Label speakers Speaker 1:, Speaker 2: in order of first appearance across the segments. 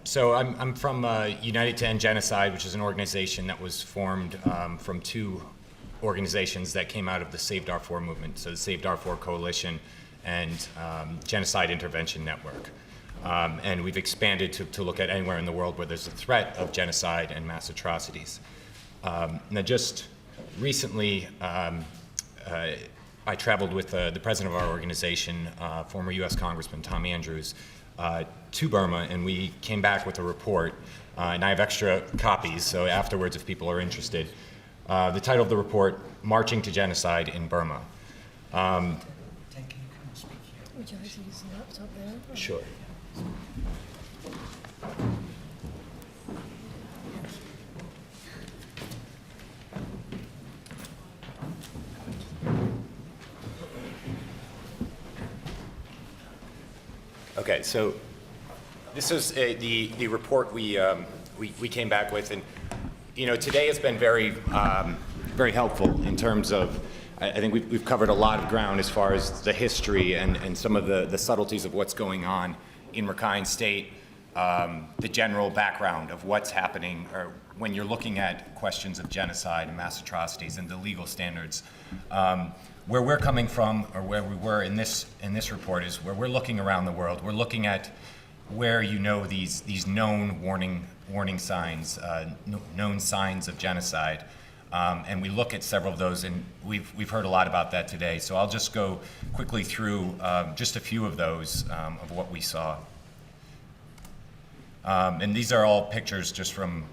Speaker 1: So I'm from United to End Genocide, which is an organization that was formed from two organizations that came out of the Save Darfur movement, so the Save Darfur Coalition and Genocide Intervention Network. And we've expanded to look at anywhere in the world where there's a threat of genocide and mass atrocities. Now just recently, I traveled with the president of our organization, former US Congressman Tom Andrews, to Burma, and we came back with a report, and I have extra copies, so afterwards if people are interested. The title of the report, Marching to Genocide in Burma.
Speaker 2: Would you like to use the laptop there?
Speaker 1: Sure. Okay, so this is the report we came back with, and today has been very very helpful in terms of I think we've covered a lot of ground as far as the history and some of the subtleties of what's going on in Rakhine State, the general background of what's happening, or when you're looking at questions of genocide and mass atrocities and the legal standards. Where we're coming from, or where we were in this report, is where we're looking around the world. We're looking at where these known warning signs, known signs of genocide, and we look at several of those, and we've heard a lot about that today. So I'll just go quickly through just a few of those of what we saw. And these are all pictures just from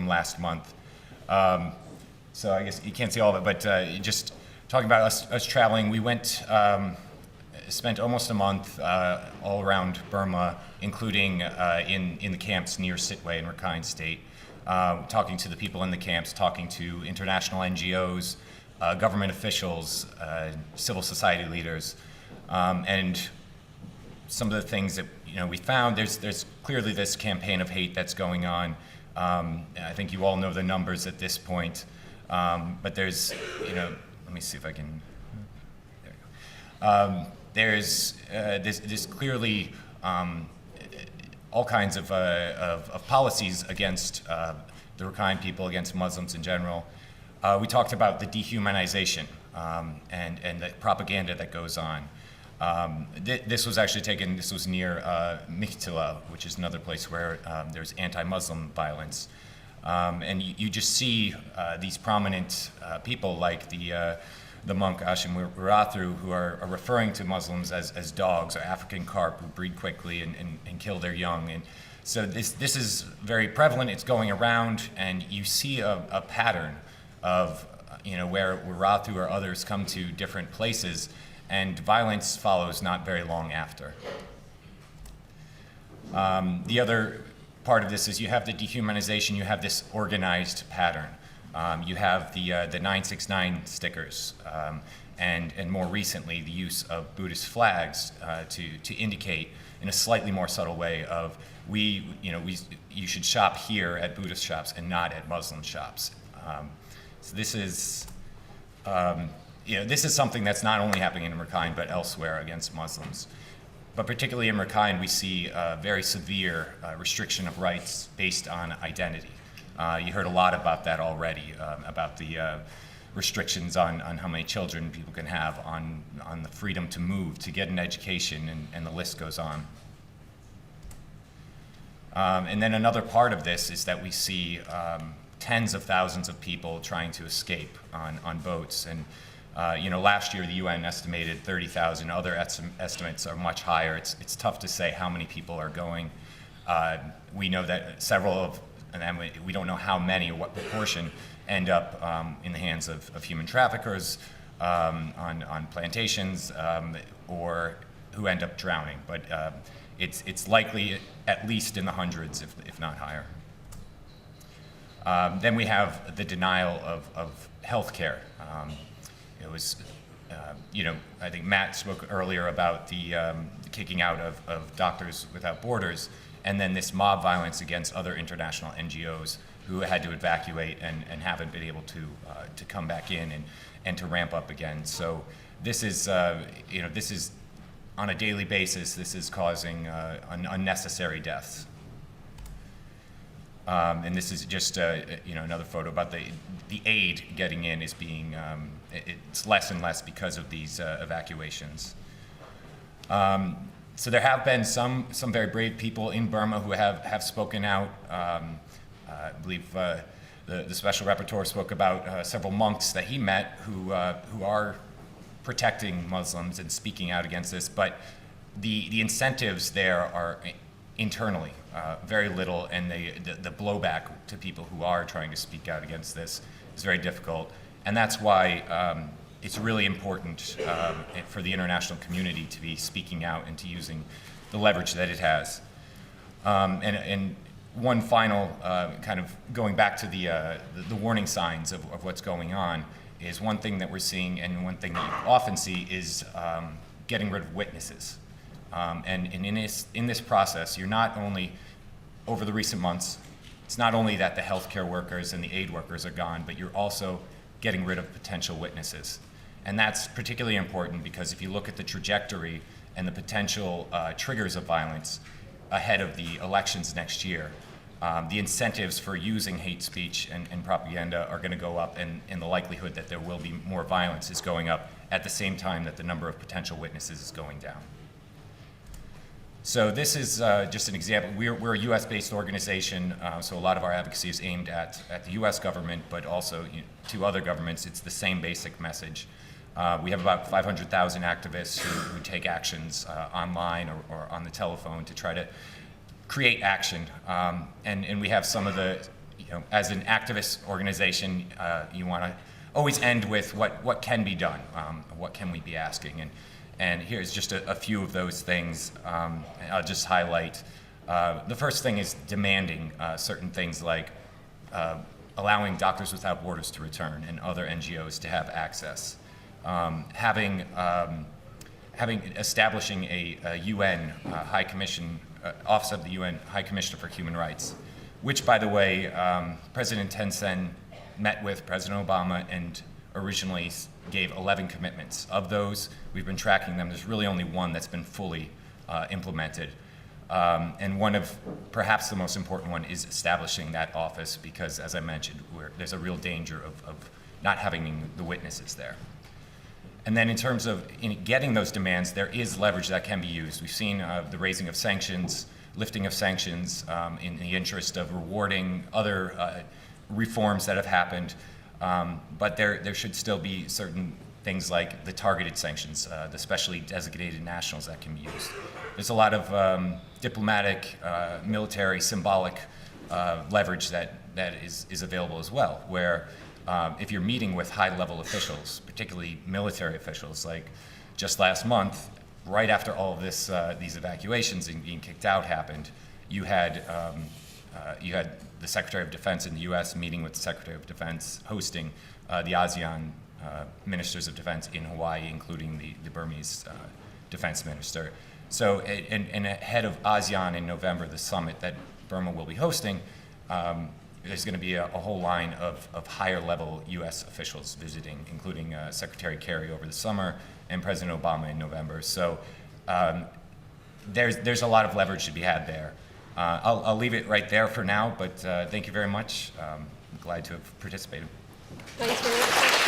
Speaker 1: last month. So I guess you can't see all of it, but just talking about us traveling, we went, spent almost a month all around Burma, including in the camps near Sitwe in Rakhine State, talking to the people in the camps, talking to international NGOs, government officials, civil society leaders, and some of the things that we found. There's clearly this campaign of hate that's going on. I think you all know the numbers at this point, but there's let me see if I can. There you go. There's this clearly all kinds of policies against the Rakhine people, against Muslims in general. We talked about the dehumanization and the propaganda that goes on. This was actually taken. This was near Miktila, which is another place where there's anti-Muslim violence. And you just see these prominent people like the monk Ashim Wirathu, who are referring to Muslims as dogs or African carp who breed quickly and kill their young. And so this is very prevalent. It's going around, and you see a pattern of where Wirathu or others come to different places, and violence follows not very long after. The other part of this is you have the dehumanization, you have this organized pattern. You have the 969 stickers, and more recently the use of Buddhist flags to indicate in a slightly more subtle way of you should shop here at Buddhist shops and not at Muslim shops. So this is this is something that's not only happening in Rakhine but elsewhere against Muslims. But particularly in Rakhine, we see very severe restriction of rights based on identity. You heard a lot about that already, about the restrictions on how many children people can have, on the freedom to move, to get an education, and the list goes on. And then another part of this is that we see tens of thousands of people trying to escape on boats. And last year the UN estimated 30,000. Other estimates are much higher. It's tough to say how many people are going. We know that several of, and we don't know how many or what proportion, end up in the hands of human traffickers on plantations, or who end up drowning. But it's likely at least in the hundreds, if not higher. Then we have the denial of health care. It was, I think Matt spoke earlier about the kicking out of Doctors Without Borders, and then this mob violence against other international NGOs who had to evacuate and haven't been able to come back in and to ramp up again. So this is, this is on a daily basis. This is causing unnecessary deaths. And this is just another photo about the aid getting in is being it's less and less because of these evacuations. So there have been some very brave people in Burma who have spoken out. I believe the special rapporteur spoke about several monks that he met who are protecting Muslims and speaking out against this, but the incentives there are internally very little, and the blowback to people who are trying to speak out against this is very difficult. And that's why it's really important for the international community to be speaking out and to using the leverage that it has. And one final kind of going back to the warning signs of what's going on is one thing that we're seeing, and one thing that you often see is getting rid of witnesses. And in this process, you're not only, over the recent months, it's not only that the healthcare workers and the aid workers are gone, but you're also getting rid of potential witnesses. And that's particularly important because if you look at the trajectory and the potential triggers of violence ahead of the elections next year, the incentives for using hate speech and propaganda are going to go up, and the likelihood that there will be more violence is going up at the same time that the number of potential witnesses is going down. So this is just an example. We're a US-based organization, so a lot of our advocacy is aimed at the US government, but also to other governments. It's the same basic message. We have about 500,000 activists who take actions online or on the telephone to try to create action. And we have some of the, as an activist organization, you want to always end with what can be done, what can we be asking. And here's just a few of those things. I'll just highlight. The first thing is demanding certain things like allowing Doctors Without Borders to return and other NGOs to have access. Establishing a UN High Commission, Office of the UN High Commissioner for Human Rights, which, by the way, President Thein met with President Obama and originally gave 11 commitments. Of those, we've been tracking them. There's really only one that's been fully implemented. And one of perhaps the most important one is establishing that office because, as I mentioned, there's a real danger of not having the witnesses there. And then in terms of getting those demands, there is leverage that can be used. We've seen the raising of sanctions, lifting of sanctions in the interest of rewarding other reforms that have happened. But there should still be certain things like the targeted sanctions, the specially designated nationals that can be used. There's a lot of diplomatic, military, symbolic leverage that is available as well, where if you're meeting with high-level officials, particularly military officials, like just last month, right after all of this, these evacuations and being kicked out happened, you had the Secretary of Defense in the U.S. meeting with the Secretary of Defense, hosting the ASEAN Ministers of Defense in Hawaii, including the Burmese Defense Minister. So, and ahead of ASEAN in November, the summit that Burma will be hosting, there's going to be a whole line of higher level U.S. officials visiting, including Secretary Kerry over the summer and President Obama in November. So there's a lot of leverage to be had there. I'll leave it right there for now, but thank you very much. I'm glad to have participated.
Speaker 2: Thanks very much.